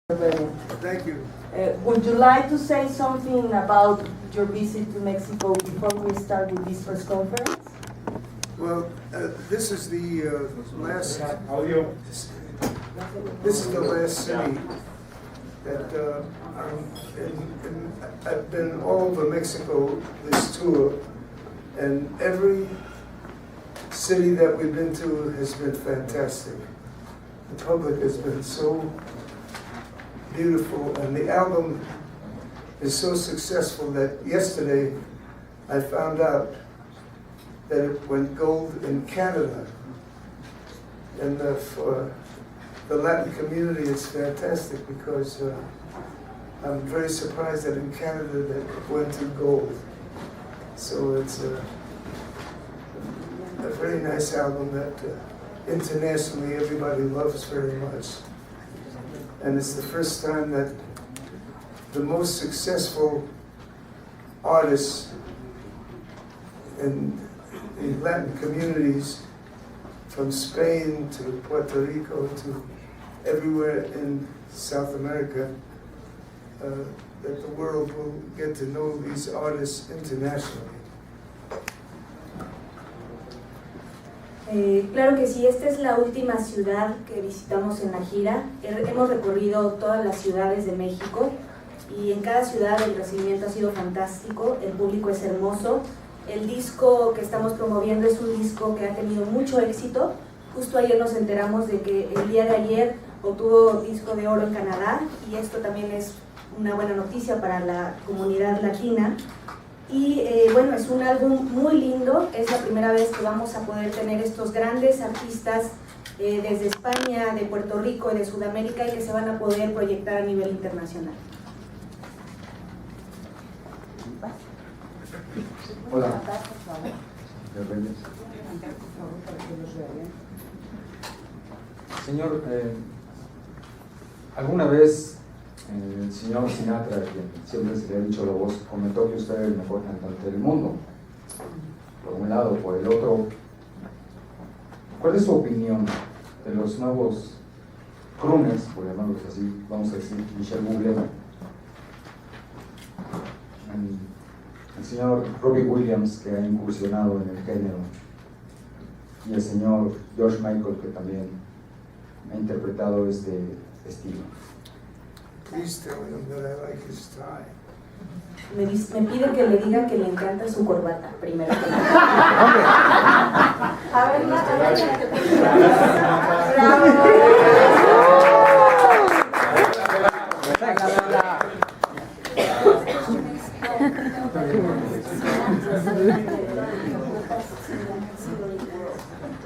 Thank you. Would you like to say something about your visit to Mexico before we start with this first conference? Well, this is the last. This is the last city that I've been all over Mexico this tour, and every city that we've been to has been fantastic. The public has been so beautiful, and the album is so successful that yesterday I found out that it went gold in Canada. And for the Latin community, it's fantastic because I'm very surprised that in Canada that it went to gold. So it's a very nice album that internationally everybody loves very much. And it's the first time that the most successful artists in the Latin communities, from Spain to Puerto Rico to everywhere in South America, that the world will get to know these artists internationally. Claro que sí, esta es la última ciudad que visitamos en la gira. Hemos recorrido todas las ciudades de México y en cada ciudad el recibimiento ha sido fantástico, el público es hermoso. El disco que estamos promoviendo es un disco que ha tenido mucho éxito. Justo ayer nos enteramos de que el día de ayer obtuvo disco de oro en Canadá, y esto también es una buena noticia para la comunidad latina. Y bueno, es un álbum muy lindo, es la primera vez que vamos a poder tener estos grandes artistas desde España, de Puerto Rico y de Sudamérica, y que se van a poder proyectar a nivel internacional. Hola. Señor, ¿alguna vez el señor Sinatra, quien siempre se le ha dicho la voz, comentó que usted era el mejor cantante del mundo? Por un lado, por el otro, ¿cuál es su opinión de los nuevos crooners, por llamarlos así, vamos a decir, Michel Bublé, el señor Robbie Williams, que ha incursionado en el género, y el señor George Michael, que también ha interpretado este estilo? Please tell him that I like his tie. Me pide que le diga que le encanta su corbata, primero que nada. A ver,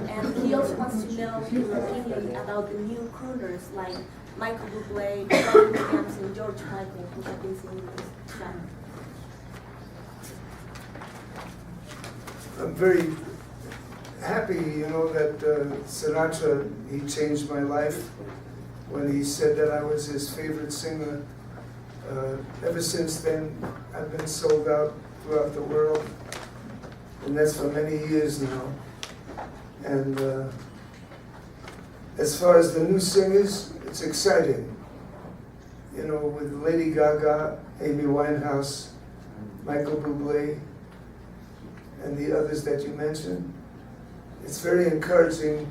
And he also wants to know your opinion about the new crooners like Michael Bublé, Tonny Bennett, and George Michael, who have been singing this track. I'm very happy, that Sinatra, he changed my life when he said that I was his favorite singer. Ever since then, I've been sold out throughout the world, and that's for many years now. And as far as the new singers, it's exciting. With Lady Gaga, Amy Winehouse, Michael Bublé, and the others that you mentioned. It's very encouraging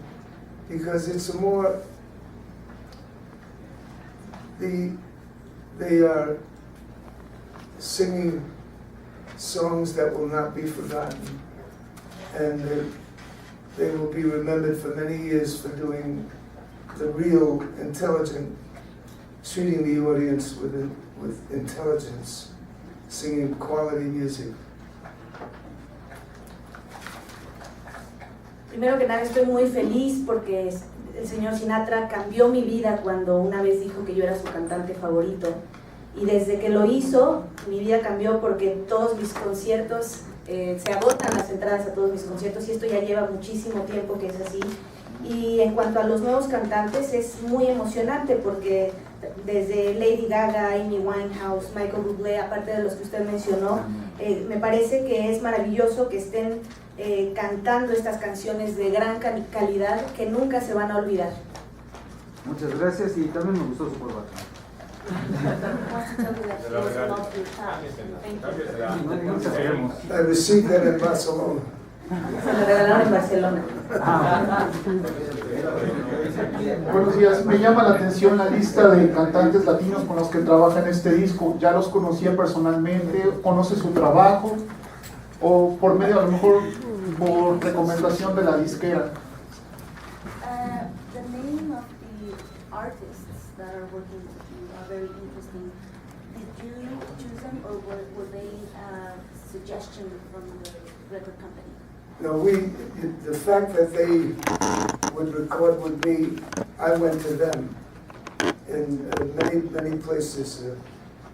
because it's they are singing songs that will not be forgotten, and they will be remembered for many years for doing the real intelligent, treating the audience with intelligence, singing quality music. primero que nada estoy muy feliz porque el señor Sinatra cambió mi vida cuando una vez dijo que yo era su cantante favorito. Y desde que lo hizo, mi vida cambió porque todos mis conciertos, se agotan las entradas a todos mis conciertos, y esto ya lleva muchísimo tiempo que es así. Y en cuanto a los nuevos cantantes, es muy emocionante porque desde Lady Gaga, Amy Winehouse, Michael Bublé, aparte de los que usted mencionó, me parece que es maravilloso que estén cantando estas canciones de gran calidad que nunca se van a olvidar. Muchas gracias, y también me gustó su corbata. wants to tell you that he also loves your child. Thank you. I received that in Barcelona. Se lo regalaron en Barcelona. Buenos días, me llama la atención la lista de cantantes latinos con los que trabaja en este disco. ¿Ya los conocía personalmente? ¿Conoce su trabajo? ¿O por medio, a lo mejor, por recomendación de la disquera? The name of the artists that are working with you are very interesting. Did you choose them, or were they a suggestion from the record company? No, the fact that they would record with me, I went to them in many places.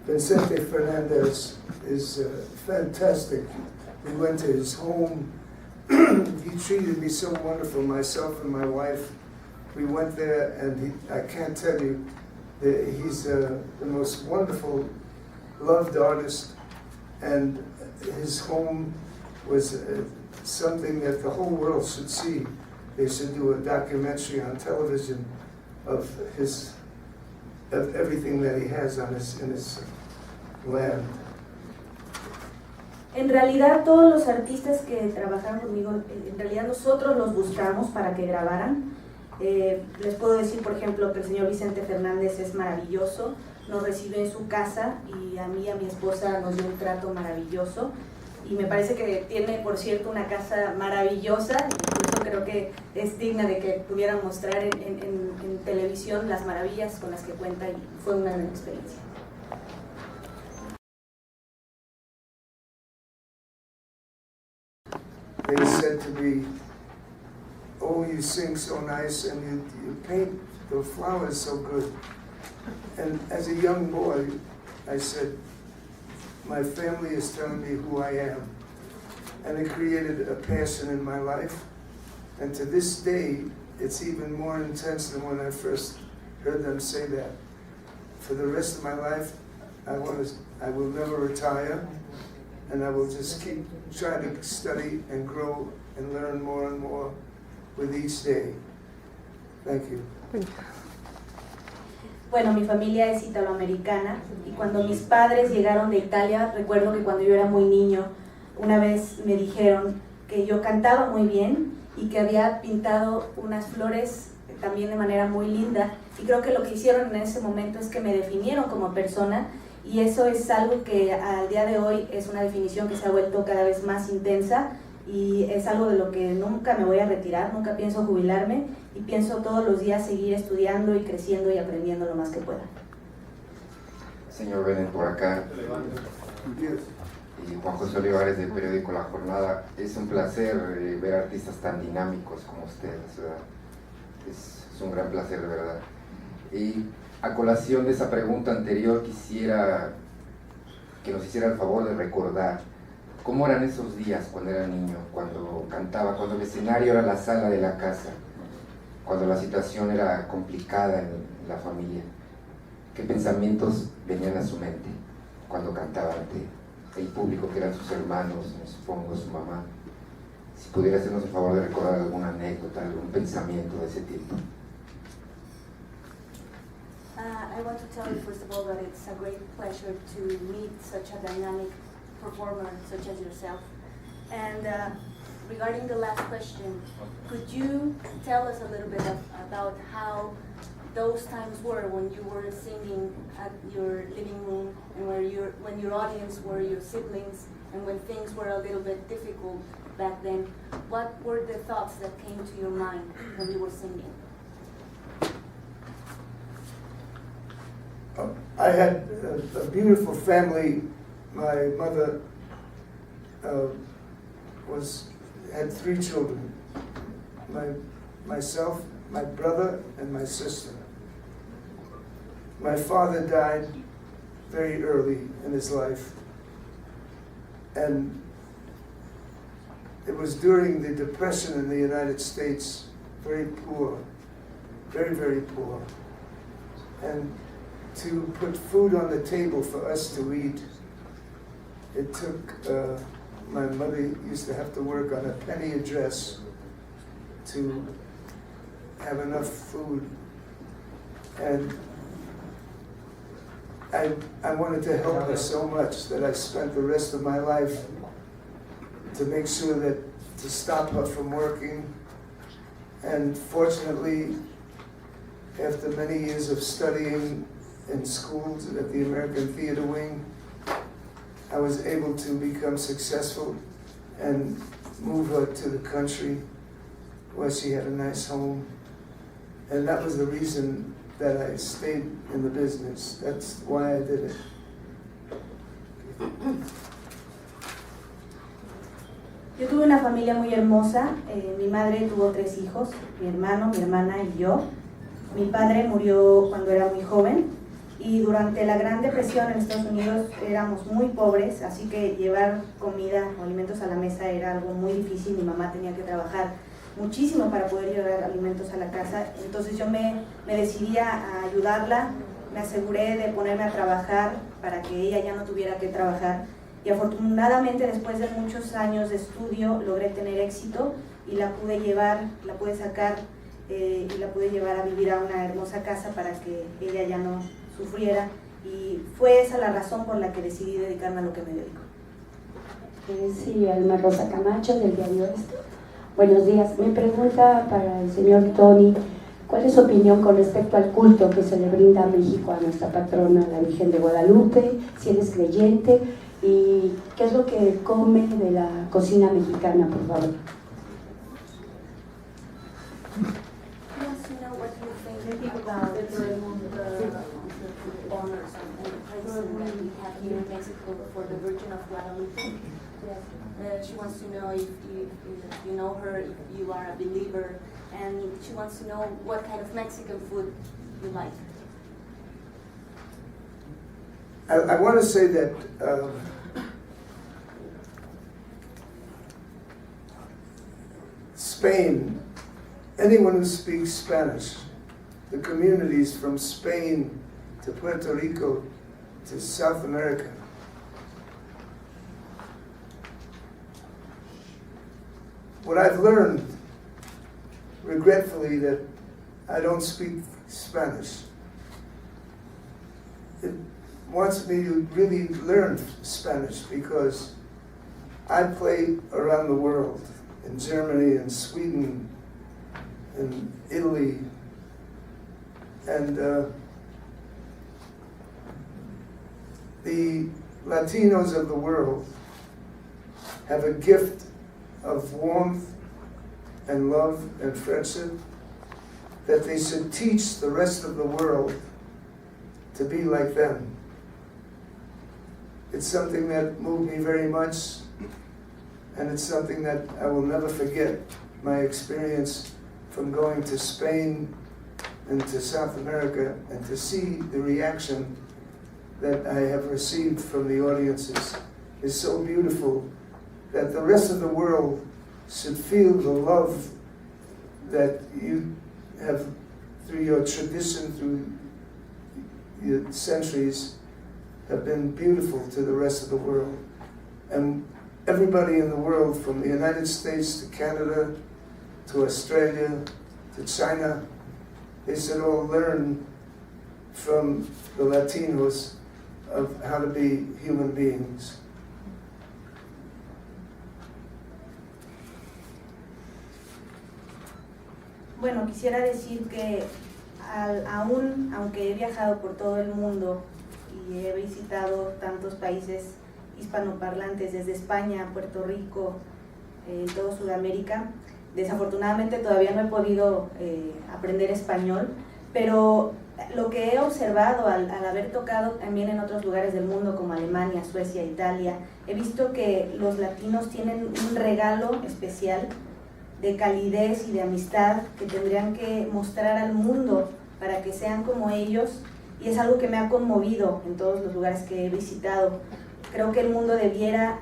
Vicente Fernandez is fantastic. We went to his home. He treated me so wonderful, myself and my wife. We went there, and I can't tell you, he's the most wonderful, loved artist, and his home was something that the whole world should see. They should do a documentary on television of everything that he has in his land. En realidad todos los artistas que trabajaron conmigo, en realidad nosotros los buscamos para que grabaran. Les puedo decir, por ejemplo, que el señor Vicente Fernández es maravilloso, nos recibió en su casa y a mí y a mi esposa nos dio un trato maravilloso. Y me parece que tiene, por cierto, una casa maravillosa, incluso creo que es digna de que pudieran mostrar en televisión las maravillas con las que cuenta, y fue una gran experiencia. They said to me, "Oh, you sing so nice, and you paint the flowers so good." And as a young boy, I said, my family is telling me who I am. And it created a passion in my life. And to this day, it's even more intense than when I first heard them say that. For the rest of my life, I will never retire, and I will just keep trying to study and grow and learn more and more with each day. Thank you. Bueno, mi familia es italoamericana y cuando mis padres llegaron de Italia, recuerdo que cuando yo era muy niño, una vez me dijeron que yo cantaba muy bien y que había pintado unas flores también de manera muy linda, y creo que lo que hicieron en ese momento es que me definieron como persona, y eso es algo que al día de hoy es una definición que se ha vuelto cada vez más intensa, y es algo de lo que nunca me voy a retirar, nunca pienso jubilarme, y pienso todos los días seguir estudiando y creciendo y aprendiendo lo más que pueda. Señor Bennett, por acá, y Juan José Olivares del periódico La Jornada. Es un placer ver artistas tan dinámicos como ustedes, ¿verdad? Es un gran placer, de verdad. Y a colación de esa pregunta anterior, quisiera que nos hiciera el favor de recordar cómo eran esos días cuando era niño, cuando cantaba, cuando el escenario era la sala de la casa, cuando la situación era complicada en la familia. ¿Qué pensamientos venían a su mente cuando cantaba ante el público que eran sus hermanos, supongo su mamá? Si pudiera hacernos el favor de recordar alguna anécdota, algún pensamiento de ese tipo. I want to tell you first of all that it's a great pleasure to meet such a dynamic performer such as yourself. And regarding the last question, could you tell us a little bit about how those times were when you were singing at your living room, and when your audience were your siblings, and when things were a little bit difficult back then? What were the thoughts that came to your mind when you were singing? I had a beautiful family. My mother had 3 children, myself, my brother, and my sister. My father died very early in his life, and it was during the Depression in the United States, very poor, very, very poor. And to put food on the table for us to eat, it took, my mother used to have to work on a penny a dress to have enough food. And I wanted to help her so much that I spent the rest of my life to make sure that, to stop her from working. And fortunately, after many years of studying in schools at the American Theater Wing, I was able to become successful and move her to the country where she had a nice home. And that was the reason that I stayed in the business. That's why I did it. Yo tuve una familia muy hermosa. Mi madre tuvo 3 hijos, mi hermano, mi hermana y yo. Mi padre murió cuando era muy joven y durante la Gran Depresión en Estados Unidos éramos muy pobres, así que llevar comida o alimentos a la mesa era algo muy difícil. Mi mamá tenía que trabajar muchísimo para poder llevar alimentos a la casa, entonces yo me decidí a ayudarla, me aseguré de ponerme a trabajar para que ella ya no tuviera que trabajar y afortunadamente después de muchos años de estudio logré tener éxito y la pude sacar y la pude llevar a vivir a una hermosa casa para que ella ya no sufriera, y fue esa la razón por la que decidí dedicarme a lo que me dedico. Sí, Alma Rosa Camacho del diario Esto. Buenos días. Mi pregunta para el señor Tony: ¿cuál es su opinión con respecto al culto que se le brinda a México a nuestra patrona, la Virgen de Guadalupe? Si él es creyente, y qué es lo que come de la cocina mexicana, por favor. He wants to know what you think about the honors and praise that we have here in Mexico for the Virgin of Guadalupe. She wants to know if you know her, if you are a believer, and she wants to know what kind of Mexican food you like. I want to say that Spain, anyone who speaks Spanish, the communities from Spain to Puerto Rico to South America, what I've learned, regretfully, that I don't speak Spanish. It wants me to really learn Spanish because I play around the world, in Germany and Sweden and Italy, and the Latinos of the world have a gift of warmth and love and friendship that they should teach the rest of the world to be like them. It's something that moved me very much, and it's something that I will never forget, my experience from going to Spain and to South America, and to see the reaction that I have received from the audiences is so beautiful that the rest of the world should feel the love that you have through your tradition, through your centuries, have been beautiful to the rest of the world. And everybody in the world, from the United States to Canada to Australia to China, they should all learn from the Latinos of how to be human beings. Bueno, quisiera decir que aunque he viajado por todo el mundo y he visitado tantos países hispanoparlantes, desde España, Puerto Rico, todo Sudamérica, desafortunadamente todavía no he podido aprender español, pero lo que he observado al haber tocado también en otros lugares del mundo como Alemania, Suecia, Italia, he visto que los latinos tienen un regalo especial de calidez y de amistad que tendrían que mostrar al mundo para que sean como ellos, y es algo que me ha conmovido en todos los lugares que he visitado. Creo que el mundo debiera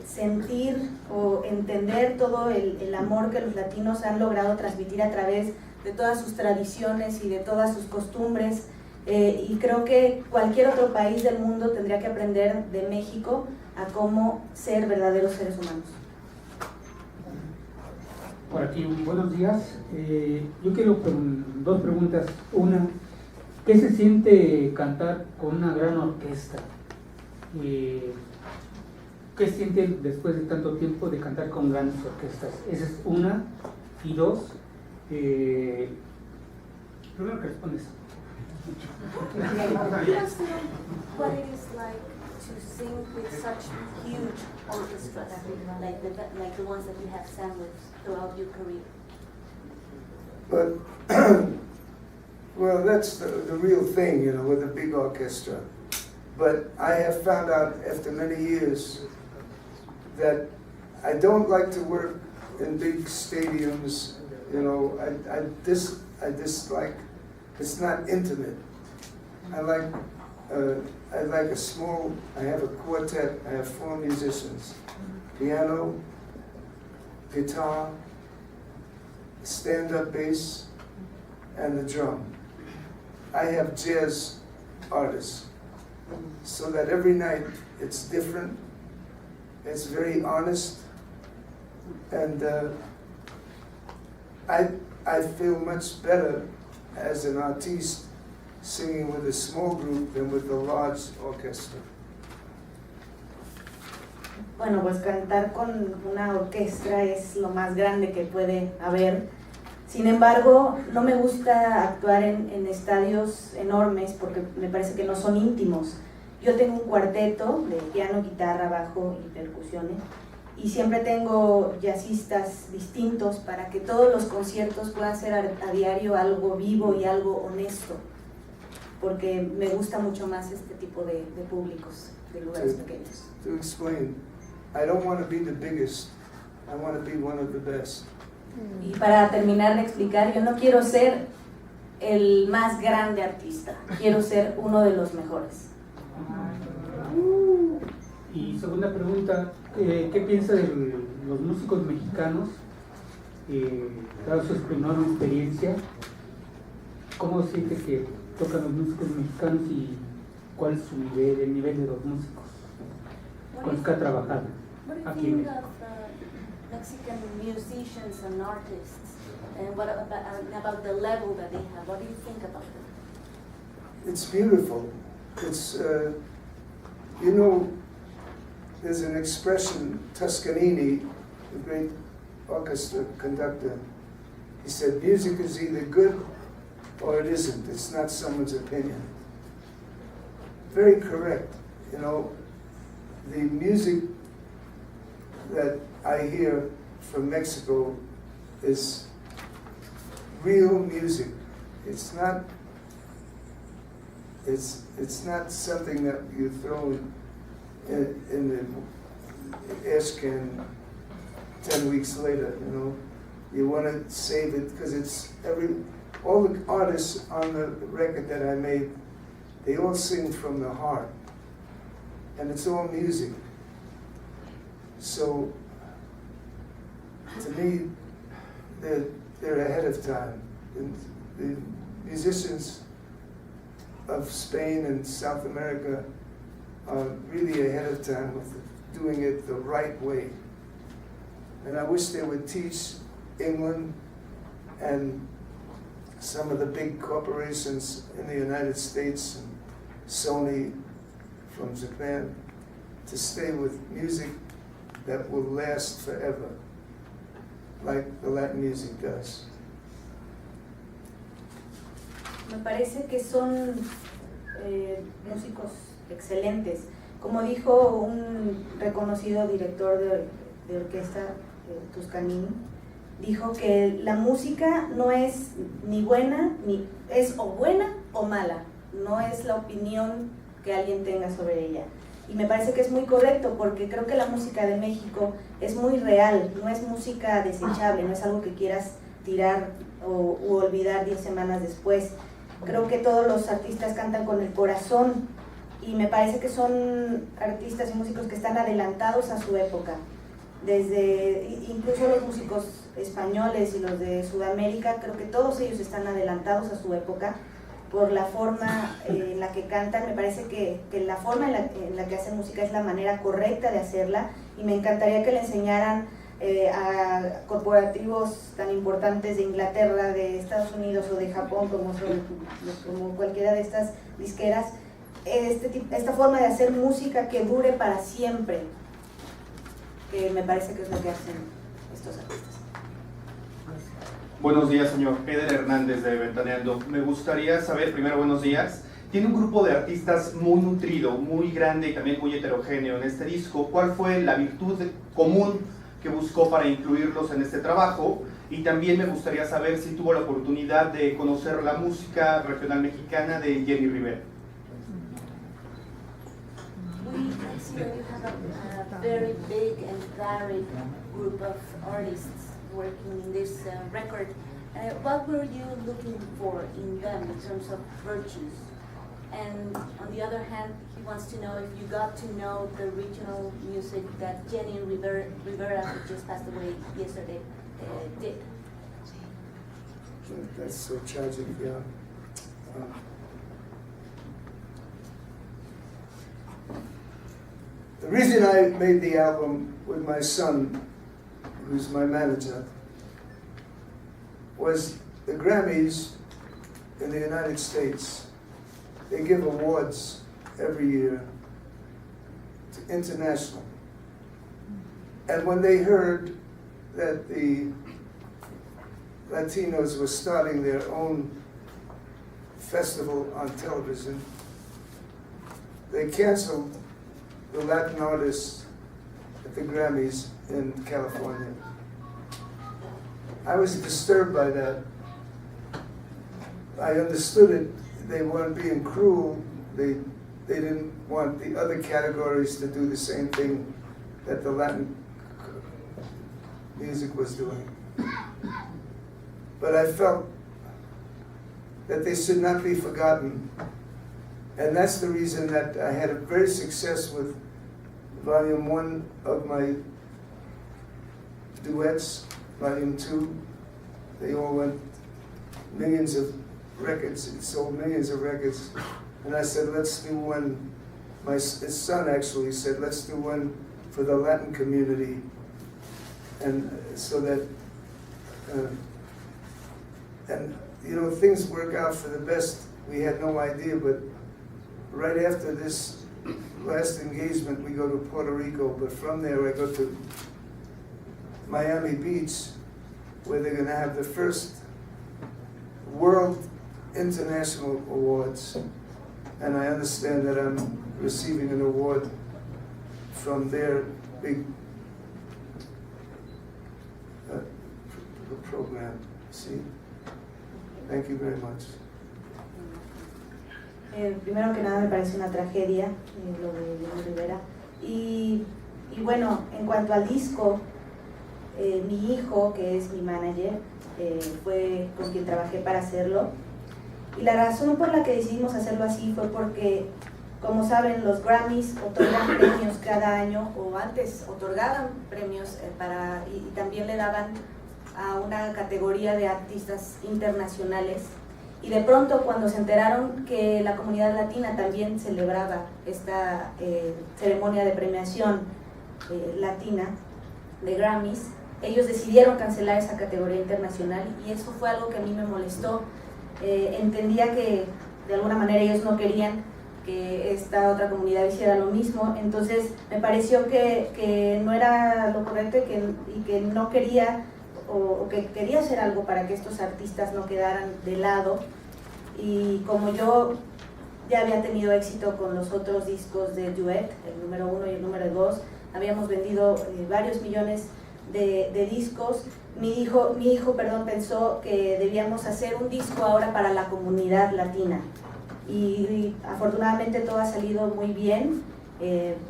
sentir o entender todo el amor que los latinos han logrado transmitir a través de todas sus tradiciones y de todas sus costumbres, y creo que cualquier otro país del mundo tendría que aprender de México a cómo ser verdaderos seres humanos. Por aquí, buenos días. Yo quiero dos preguntas. Una, ¿Qué se siente cantar con una gran orquesta? ¿Qué siente después de tanto tiempo de cantar con grandes orquestas? Esa es una. Y dos, primero que respondes. What it is like to sing with such huge orchestras, like the ones that you have sang with throughout your career. But, well, that's the real thing, you know, with a big orchestra. But I have found out after many years that I don't like to work in big stadiums, you know, I dislike, it's not intimate. I like a small, I have a quartet, I have 4 musicians, piano, guitar, stand-up bass, and the drum. I have jazz artists, so that every night it's different, it's very honest, and I feel much better as an artiste singing with a small group than with a large orchestra. Bueno, pues cantar con una orquesta es lo más grande que puede haber. Sin embargo, no me gusta actuar en estadios enormes porque me parece que no son íntimos. Yo tengo un cuarteto de piano, guitarra, bajo y percusiones y siempre tengo jazzistas distintos para que todos los conciertos puedan ser a diario algo vivo y algo honesto, porque me gusta mucho más este tipo de públicos, de lugares pequeños. To explain, I don't want to be the biggest, I want to be one of the best. Y para terminar de explicar, yo no quiero ser el más grande artista, quiero ser uno de los mejores. Y segunda pregunta, ¿qué piensa de los músicos mexicanos, dada su enorme experiencia? ¿Cómo siente que tocan los músicos mexicanos y cuál es su nivel, el nivel de los músicos con los que ha trabajado aquí en México? Mexican musicians and artists, and what about the level that they have? What do you think about them? It's beautiful. It's, you know, there's an expression, Toscanini, the great orchestra conductor, he said, music is either good or it isn't. It's not someone's opinion. Very correct. You know, the music that I hear from Mexico is real music. It's not something that you throw in the ash can 10 weeks later, you know. You want to save it because it's all the artists on the record that I made, they all sing from the heart. And it's all music. So, to me, they're ahead of time. And the musicians of Spain and South America are really ahead of time with doing it the right way. And I wish they would teach England and some of the big corporations in the United States and Sony from Japan to stay with music that will last forever, like the Latin music does. Me parece que son músicos excelentes. Como dijo un reconocido director de orquesta, Toscanini, dijo que la música no es ni buena, ni es o buena o mala, no es la opinión que alguien tenga sobre ella. Y me parece que es muy correcto porque creo que la música de México es muy real, no es música desechable, no es algo que quieras tirar u olvidar 10 semanas después. Creo que todos los artistas cantan con el corazón y me parece que son artistas y músicos que están adelantados a su época. Incluso los músicos españoles y los de Sudamérica, creo que todos ellos están adelantados a su época por la forma en la que cantan. Me parece que la forma en la que hacen música es la manera correcta de hacerla y me encantaría que le enseñaran a corporativos tan importantes de Inglaterra, de Estados Unidos o de Japón, como cualquiera de estas disqueras, esta forma de hacer música que dure para siempre, que me parece que es lo que hacen estos artistas. Buenos días, señor. Eder Hernández de Ventaneando. Me gustaría saber, primero, buenos días. Tiene un grupo de artistas muy nutrido, muy grande y también muy heterogéneo en este disco. ¿Cuál fue la virtud común que buscó para incluirlos en este trabajo? Y también me gustaría saber si tuvo la oportunidad de conocer la música regional mexicana de Jenny Rivera. We can see that you have a very big and varied group of artists working in this record. What were you looking for in them in terms of virtues? And on the other hand, he wants to know if you got to know the regional music that Jenny Rivera, who just passed away yesterday, did. That's so tragic, yeah. The reason I made the album with my son, who's my manager, was the Grammys in the United States. They give awards every year to international. And when they heard that the Latinos were starting their own festival on television, they canceled the Latin artists at the Grammys in California. I was disturbed by that. I understood it. They weren't being cruel. They didn't want the other categories to do the same thing that the Latin music was doing. But I felt that they should not be forgotten. And that's the reason that I had a very success with volume 1 of my duets, volume 2. They all went millions of records, it sold millions of records. And I said, let's do one. His son actually said, let's do one for the Latin community. And so that, and you know, things work out for the best. We had no idea, but right after this last engagement, we go to Puerto Rico, but from there I go to Miami Beach, where they're gonna have the first World International Awards. And I understand that I'm receiving an award from their big program. See? Thank you very much. Primero que nada me parece una tragedia lo de Jenny Rivera. Y bueno, en cuanto al disco, mi hijo, que es mi manager, fue con quien trabajé para hacerlo. Y la razón por la que decidimos hacerlo así fue porque, como saben, los Grammys otorgan premios cada año, o antes otorgaban premios y también le daban a una categoría de artistas internacionales. Y de pronto, cuando se enteraron que la comunidad latina también celebraba esta ceremonia de premiación latina de Grammys, ellos decidieron cancelar esa categoría internacional, y eso fue algo que a mí me molestó. Entendía que de alguna manera ellos no querían que esta otra comunidad hiciera lo mismo, entonces me pareció que no era lo correcto y que no quería, o que quería hacer algo para que estos artistas no quedaran de lado. Y como yo ya había tenido éxito con los otros discos de duet, el número 1 y el número 2, habíamos vendido varios millones de discos, mi hijo pensó que debíamos hacer un disco ahora para la comunidad latina. Y afortunadamente todo ha salido muy bien.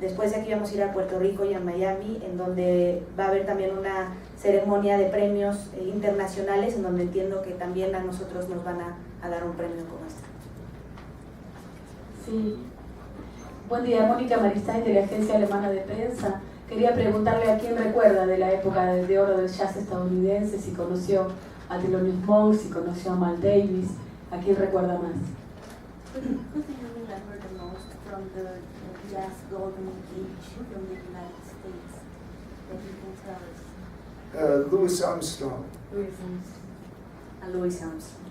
Después de aquí vamos a ir a Puerto Rico y a Miami, en donde va a haber también una ceremonia de premios internacionales, en donde entiendo que también a nosotros nos van a dar un premio como este. Sí. Buen día, Mónica Maristain, de la Agencia Alemana de Prensa. Quería preguntarle a quién recuerda de la época de oro del jazz estadounidense, si conoció a Thelonious Monk, si conoció a Miles Davis, a quién recuerda más. Who do you remember the most from the jazz golden age from the United States that you can tell us? Louis Armstrong. Louis Armstrong.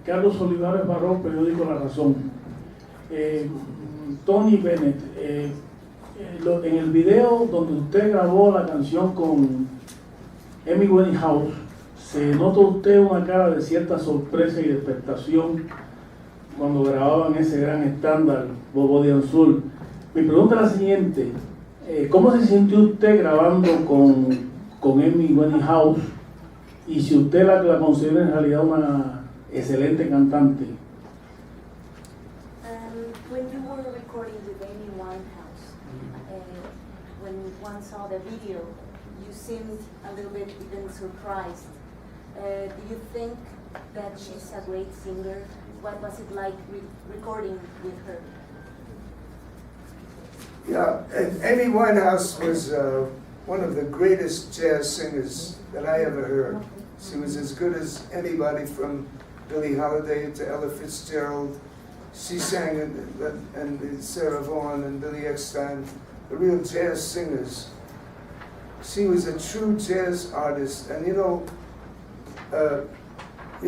Carlos Olivares Barró, periódico La Razón. Tonny Bennett, en el video donde usted grabó la canción con Amy Winehouse, se nota usted una cara de cierta sorpresa y de expectación cuando grababan ese gran estándar, Bobo de Anzul. Mi pregunta es la siguiente: ¿cómo se sintió usted grabando con Amy Winehouse? Y si usted la considera en realidad una excelente cantante. When you were recording with Amy Winehouse, when one saw the video, you seemed a little bit even surprised. Do you think that she's a great singer? What was it like recording with her? Yeah, and Amy Winehouse was one of the greatest jazz singers that I ever heard. She was as good as anybody, from Billie Holiday to Ella Fitzgerald. She sang and Sarah Vaughan and Billy Eckstine, the real jazz singers. She was a true jazz artist, and you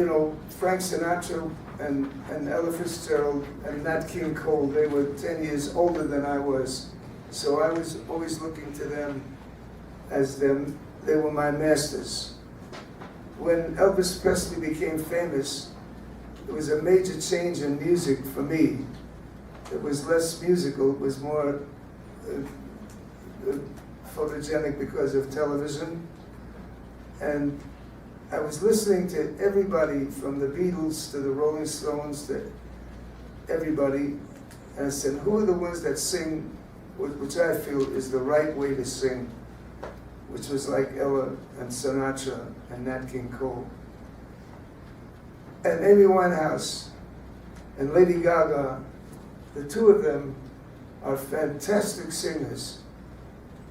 know, Frank Sinatra and Ella Fitzgerald and Nat King Cole, they were 10 years older than I was. So I was always looking to them as them. They were my masters. When Elvis Presley became famous, it was a major change in music for me. It was less musical, it was more photogenic because of television. And I was listening to everybody from the Beatles to the Rolling Stones to everybody, and I said, who are the ones that sing, which I feel is the right way to sing, which was like Ella and Sinatra and Nat King Cole. And Amy Winehouse and Lady Gaga, the two of them are fantastic singers,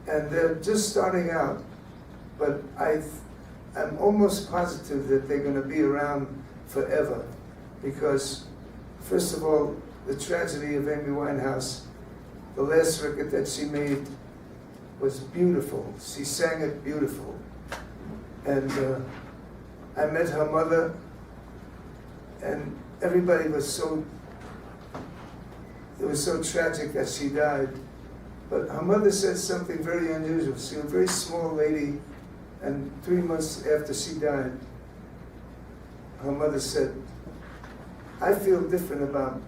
and they're just starting out, but I'm almost positive that they're going to be around forever, because first of all, the tragedy of Amy Winehouse, the last record that she made was beautiful. She sang it beautiful. And I met her mother, and everybody was it was so tragic that she died. But her mother said something very unusual. She was a very small lady, and 3 months after she died, her mother said, I feel different about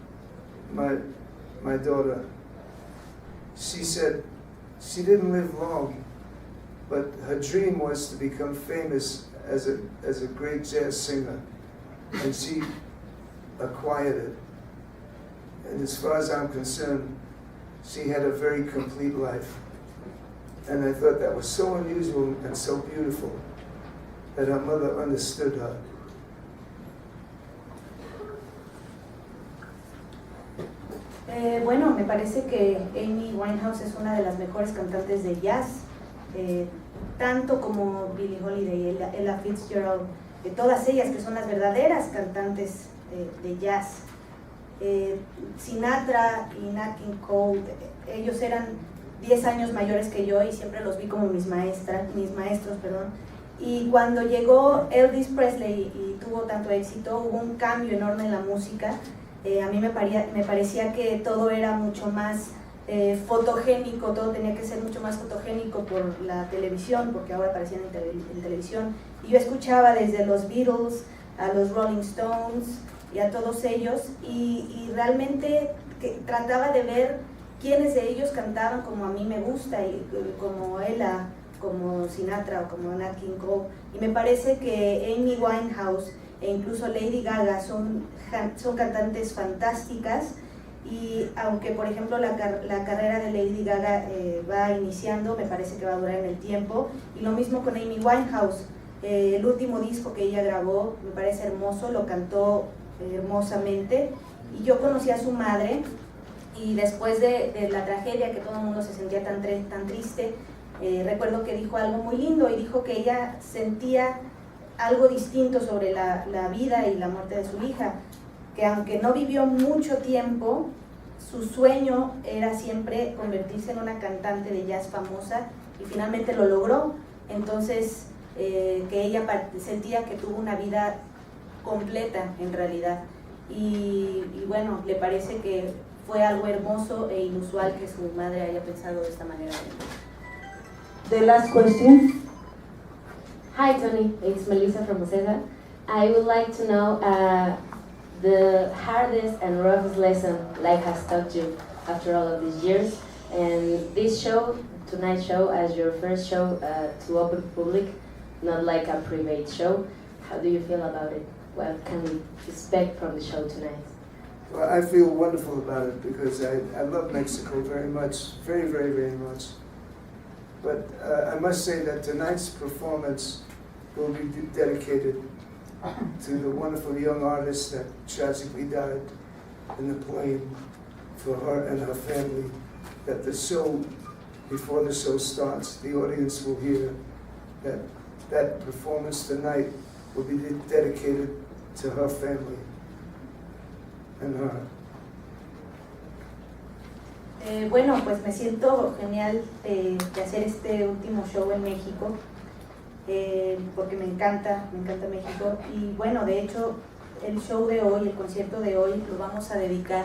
my daughter. She said she didn't live long, but her dream was to become famous as a great jazz singer, and she acquired it. And as far as I'm concerned, she had a very complete life. And I thought that was so unusual and so beautiful that her mother understood her. Bueno, me parece que Amy Winehouse es una de las mejores cantantes de jazz, tanto como Billie Holiday, Ella Fitzgerald, de todas ellas que son las verdaderas cantantes de jazz. Sinatra y Nat King Cole, ellos eran 10 años mayores que yo y siempre los vi como mis maestros. Y cuando llegó Elvis Presley y tuvo tanto éxito, hubo un cambio enorme en la música. A mí me parecía que todo era mucho más fotogénico, todo tenía que ser mucho más fotogénico por la televisión, porque ahora aparecían en televisión. Y yo escuchaba desde los Beatles a los Rolling Stones y a todos ellos, y realmente trataba de ver quiénes de ellos cantaban como a mí me gusta, y como Ella, como Sinatra o como Nat King Cole. Y me parece que Amy Winehouse e incluso Lady Gaga son cantantes fantásticas, y aunque por ejemplo la carrera de Lady Gaga va iniciando, me parece que va a durar en el tiempo, y lo mismo con Amy Winehouse. El último disco que ella grabó me parece hermoso, lo cantó hermosamente, y yo conocí a su madre, y después de la tragedia, que todo el mundo se sentía tan triste, recuerdo que dijo algo muy lindo, y dijo que ella sentía algo distinto sobre la vida y la muerte de su hija, que aunque no vivió mucho tiempo, su sueño era siempre convertirse en una cantante de jazz famosa, y finalmente lo logró. Entonces, que ella sentía que tuvo una vida completa en realidad. Y bueno, le parece que fue algo hermoso e inusual que su madre haya pensado de esta manera. The last question. Hi Tony, it's Melissa from Ocesa. I would like to know the hardest and roughest lesson life has taught you after all of these years, and this show, tonight's show, as your first show to open public, not like a private show. How do you feel about it? What can we expect from the show tonight? Well, I feel wonderful about it because I love Mexico very much, very, very, very much. But I must say that tonight's performance will be dedicated to the wonderful young artist that tragically died in the plane, for her and her family. That the show, before the show starts, the audience will hear that performance tonight will be dedicated to her family and her. Bueno, pues me siento genial de hacer este último show en México, porque me encanta México. Y bueno, de hecho, el show de hoy, el concierto de hoy, lo vamos a dedicar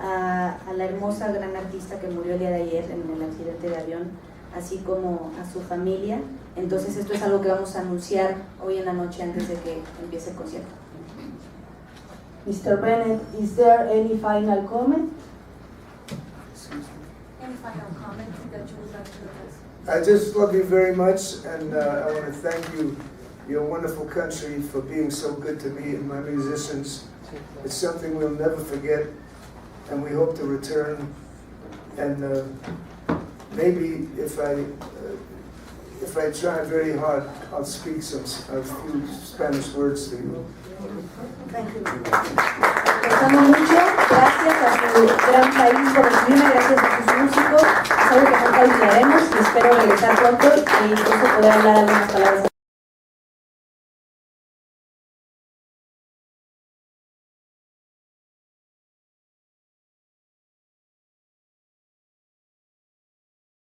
a la hermosa gran artista que murió el día de ayer en el accidente de avión, así como a su familia. Entonces esto es algo que vamos a anunciar hoy en la noche antes de que empiece el concierto. Mr. Bennett, is there any final comment? Any final comment that you would like to address? I just love you very much, and I want to thank you, your wonderful country, for being so good to me and my musicians. It's something we'll never forget, and we hope to return. And maybe if I try very hard, I'll speak a few Spanish words to you. Thank you. Les amo mucho, gracias a su gran país por recibirme, gracias a sus músicos, es algo que nunca olvidaremos y espero regresar pronto y incluso poder hablar algunas palabras